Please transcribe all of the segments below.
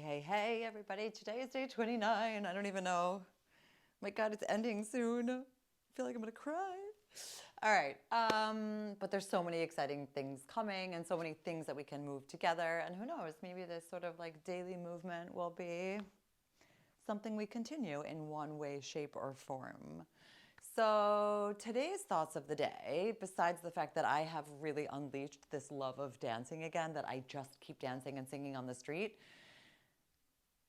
Hey, everybody. Today is day 29. I don't even know. My God, it's ending soon. I feel like I'm going to cry. All right. But there's so many exciting things coming and so many things that we can move together. And who knows, maybe this sort of like daily movement will be something we continue in one way, shape, or form. So today's thoughts of the day, besides the fact that I have really unleashed this love of dancing again, that I just keep dancing and singing on the street,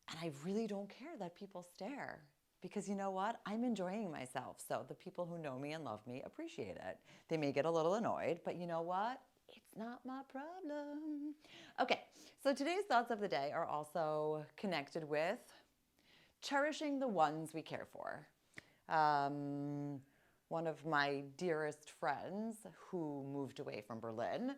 and I really don't care that people stare because you know what? I'm enjoying myself. So the people who know me and love me appreciate it. They may get a little annoyed, but you know what? It's not my problem. Okay, so today's thoughts of the day are also connected with cherishing the ones we care for. Um, One of my dearest friends who moved away from Berlin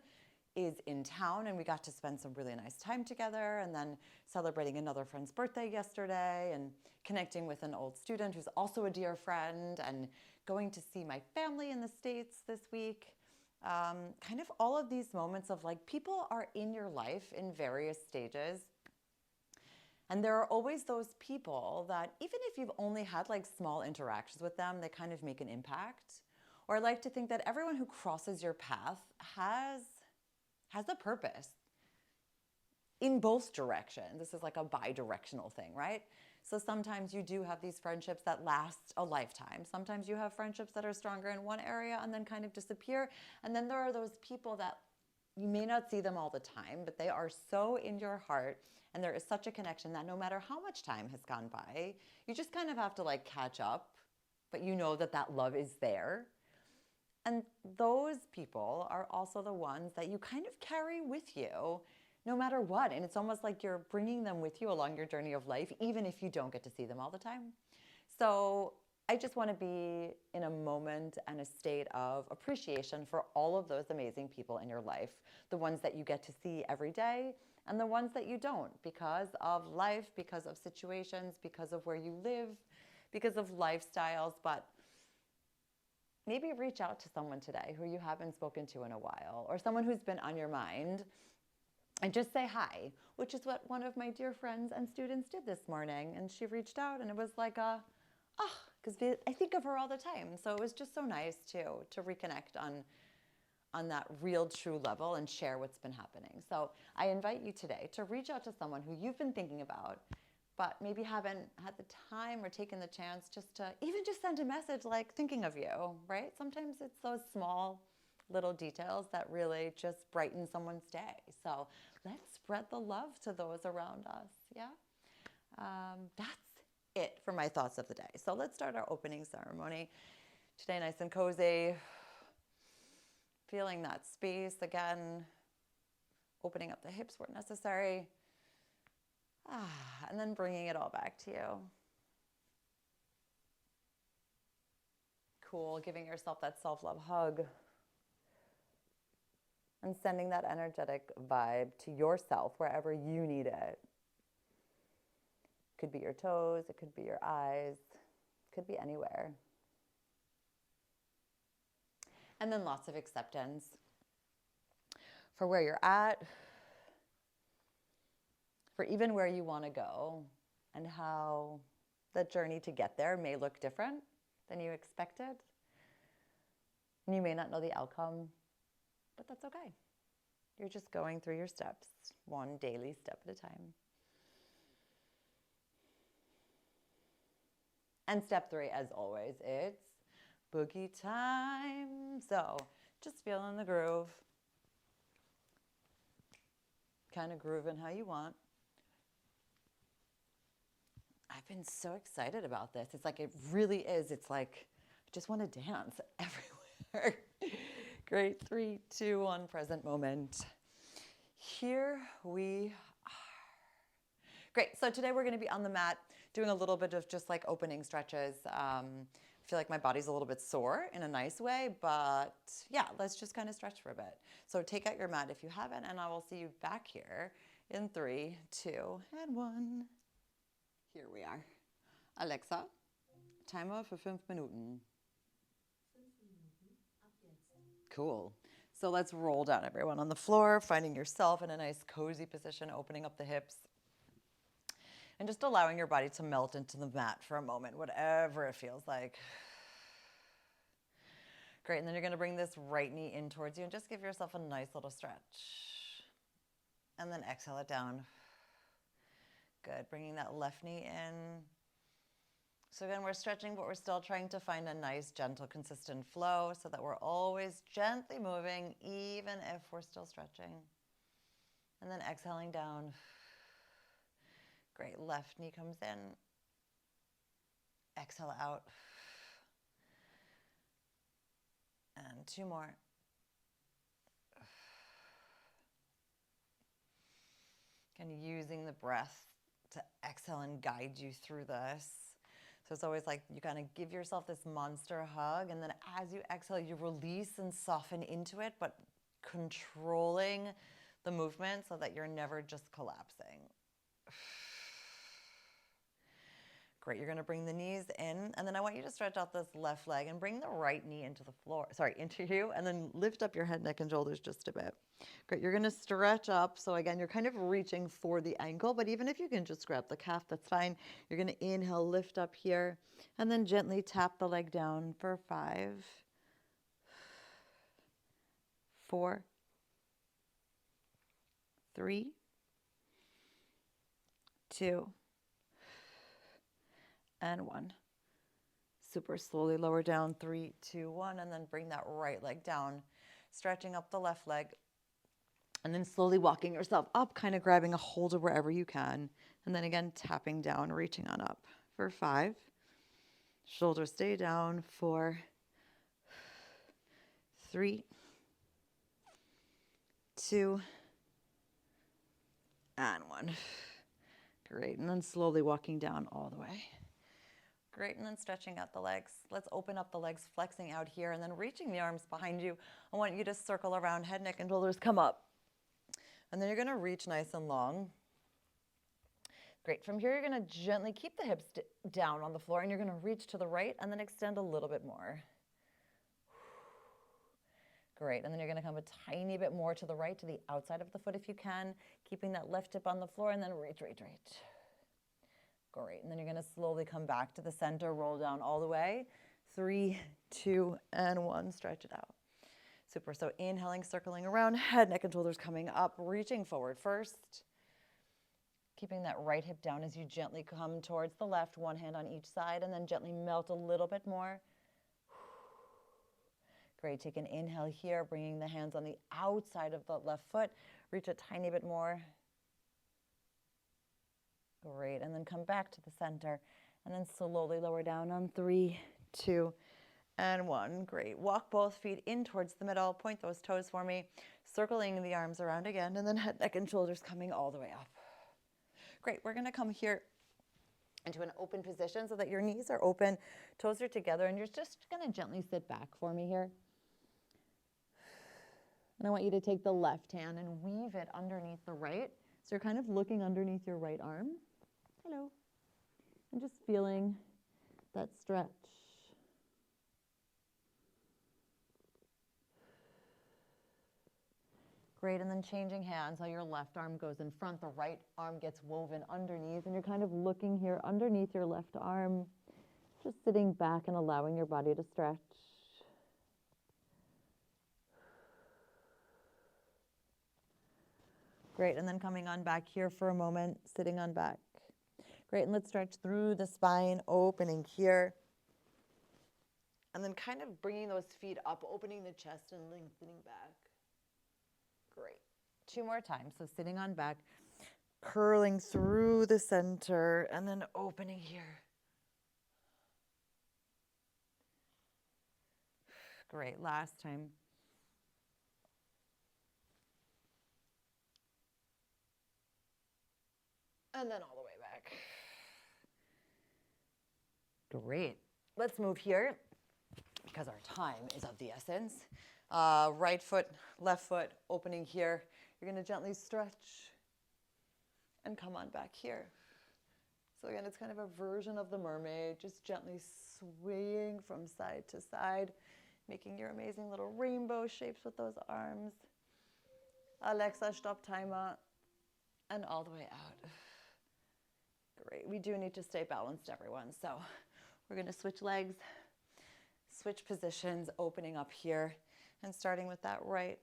is in town, and we got to spend some really nice time together, and then celebrating another friend's birthday yesterday, and connecting with an old student who's also a dear friend, and going to see my family in the States this week. Kind of all of these moments of like people are in your life in various stages, and there are always those people that, even if you've only had like small interactions with them, they kind of make an impact. Or I like to think that everyone who crosses your path has a purpose in both directions. This is like a bi-directional thing, right? So sometimes you do have these friendships that last a lifetime. Sometimes you have friendships that are stronger in one area and then kind of disappear. And then there are those people that you may not see them all the time, but they are so in your heart, and there is such a connection that no matter how much time has gone by, you just kind of have to like catch up, but you know that that love is there. And those people are also the ones that you kind of carry with you no matter what. And it's almost like you're bringing them with you along your journey of life, even if you don't get to see them all the time. So I just want to be in a moment and a state of appreciation for all of those amazing people in your life, the ones that you get to see every day and the ones that you don't because of life, because of situations, because of where you live, because of lifestyles. But maybe reach out to someone today who you haven't spoken to in a while, or someone who's been on your mind, and just say hi, which is what one of my dear friends and students did this morning. And she reached out, and it was like because I think of her all the time. So it was just so nice to reconnect on that real, true level and share what's been happening. So I invite you today to reach out to someone who you've been thinking about, but maybe haven't had the time or taken the chance just to even just send a message like thinking of you, right? Sometimes it's those small little details that really just brighten someone's day. So let's spread the love to those around us. Yeah. That's it for my thoughts of the day. So let's start our opening ceremony. Today, nice and cozy, feeling that space again, opening up the hips where necessary, and then bringing it all back to you. Cool, giving yourself that self-love hug and sending that energetic vibe to yourself wherever you need it. Could be your toes, it could be your eyes, it could be anywhere. And then lots of acceptance for where you're at, for even where you want to go, and how the journey to get there may look different than you expected. And you may not know the outcome, but that's okay. You're just going through your steps, one daily step at a time. And step 3, as always, it's boogie time. So just feeling the groove, kind of grooving how you want. I've been so excited about this. It's like, it really is. It's like, I just want to dance everywhere. Great. 3, 2, 1, present moment. Here we are. Great. So today we're going to be on the mat doing a little bit of just like opening stretches. I feel like my body's a little bit sore in a nice way, but yeah, let's just kind of stretch for a bit. So take out your mat if you haven't, and I will see you back here in 3, 2, and 1. Here we are. Alexa, Timer für 5 Minuten. Cool. So let's roll down, everyone, on the floor, finding yourself in a nice cozy position, opening up the hips. And just allowing your body to melt into the mat for a moment, whatever it feels like. Great, and then you're gonna bring this right knee in towards you and just give yourself a nice little stretch. And then exhale it down. Good, bringing that left knee in. So again, we're stretching, but we're still trying to find a nice, gentle, consistent flow so that we're always gently moving, even if we're still stretching. And then exhaling down. Great, left knee comes in. Exhale out. And 2 more. Kind of using the breath to exhale and guide you through this. So it's always like you kind of give yourself this monster hug, and then as you exhale, you release and soften into it, but controlling the movement so that you're never just collapsing. Great, you're gonna bring the knees in, and then I want you to stretch out this left leg and bring the right knee into the floor, into you, and then lift up your head, neck, and shoulders just a bit. Great, you're gonna stretch up. So again, you're kind of reaching for the ankle, but even if you can just grab the calf, that's fine. You're gonna inhale, lift up here, and then gently tap the leg down for 5, 4, 3, 2, and 1. Super slowly lower down, 3, 2, 1, and then bring that right leg down, stretching up the left leg, and then slowly walking yourself up, kind of grabbing a hold of wherever you can, and then again, tapping down, reaching on up for 5. Shoulders stay down, 4, 3, 2, and 1. Great, and then slowly walking down all the way. Great, and then stretching out the legs. Let's open up the legs, flexing out here, and then reaching the arms behind you. I want you to circle around, head, neck, and shoulders come up. And then you're gonna reach nice and long. Great, from here you're gonna gently keep the hips down on the floor, and you're gonna reach to the right and then extend a little bit more. Great, and then you're gonna come a tiny bit more to the right, to the outside of the foot if you can, keeping that left hip on the floor, and then reach, reach, reach. Great, and then you're gonna slowly come back to the center, roll down all the way. 3, 2, and 1, stretch it out. Super, so inhaling, circling around, head, neck, and shoulders coming up, reaching forward first. Keeping that right hip down as you gently come towards the left, one hand on each side, and then gently melt a little bit more. Great, take an inhale here, bringing the hands on the outside of the left foot, reach a tiny bit more. Great, and then come back to the center, and then slowly lower down on 3, 2, and 1. Great, walk both feet in towards the middle, point those toes for me, circling the arms around again, and then head, neck, and shoulders coming all the way up. Great, we're gonna come here into an open position so that your knees are open, toes are together, and you're just gonna gently sit back for me here. And I want you to take the left hand and weave it underneath the right. So you're kind of looking underneath your right arm. Hello. And just feeling that stretch. Great, and then changing hands, how your left arm goes in front, the right arm gets woven underneath, and you're kind of looking here underneath your left arm, just sitting back and allowing your body to stretch. Great, and then coming on back here for a moment, sitting on back. Great, and let's stretch through the spine, opening here. And then kind of bringing those feet up, opening the chest and lengthening back. Great, 2 more times. So sitting on back, curling through the center, and then opening here. Great, last time. And then all the way back. Great. Let's move here because our time is of the essence. Right foot, left foot, opening here. You're going to gently stretch and come on back here. So again, it's kind of a version of the mermaid, just gently swaying from side to side, making your amazing little rainbow shapes with those arms. Alexa, stop timer. And all the way out. Great. We do need to stay balanced, everyone. So we're going to switch legs, switch positions, opening up here and starting with that right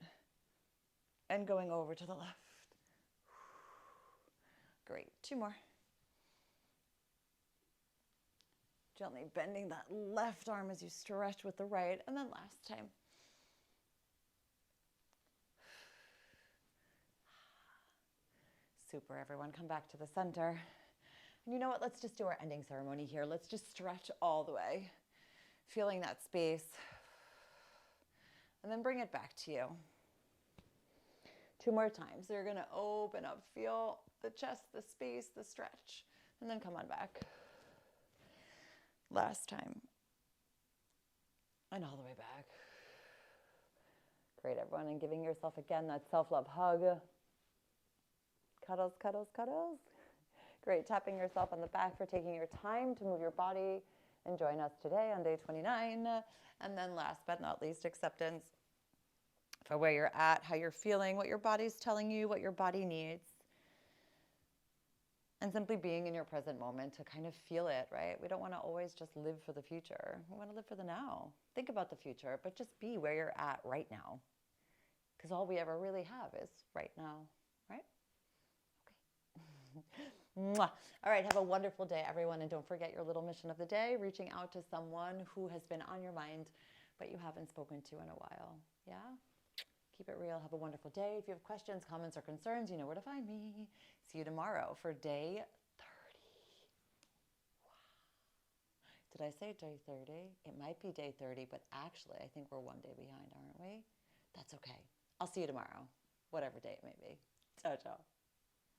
and going over to the left. Great. 2 more. Gently bending that left arm as you stretch with the right. And then last time. Super, everyone. Come back to the center. And you know what? Let's just do our ending ceremony here. Let's just stretch all the way, feeling that space. And then bring it back to you. 2 more times. So you're going to open up, feel the chest, the space, the stretch, and then come on back. Last time. And all the way back. Great, everyone. And giving yourself again that self-love hug. Cuddles, cuddles, cuddles. Great. Tapping yourself on the back for taking your time to move your body and join us today on day 29. And then last but not least, acceptance for where you're at, how you're feeling, what your body's telling you, what your body needs. And simply being in your present moment to kind of feel it, right? We don't want to always just live for the future. We want to live for the now. Think about the future, but just be where you're at right now. Because all we ever really have is right now, right? Okay. Mwah. All right, have a wonderful day, everyone. And don't forget your little mission of the day, reaching out to someone who has been on your mind, but you haven't spoken to in a while. Yeah? Keep it real. Have a wonderful day. If you have questions, comments, or concerns, you know where to find me. See you tomorrow for day 30. Wow. Did I say day 30? It might be day 30, but actually, I think we're 1 day behind, aren't we? That's okay. I'll see you tomorrow, whatever day it may be. Ciao, ciao.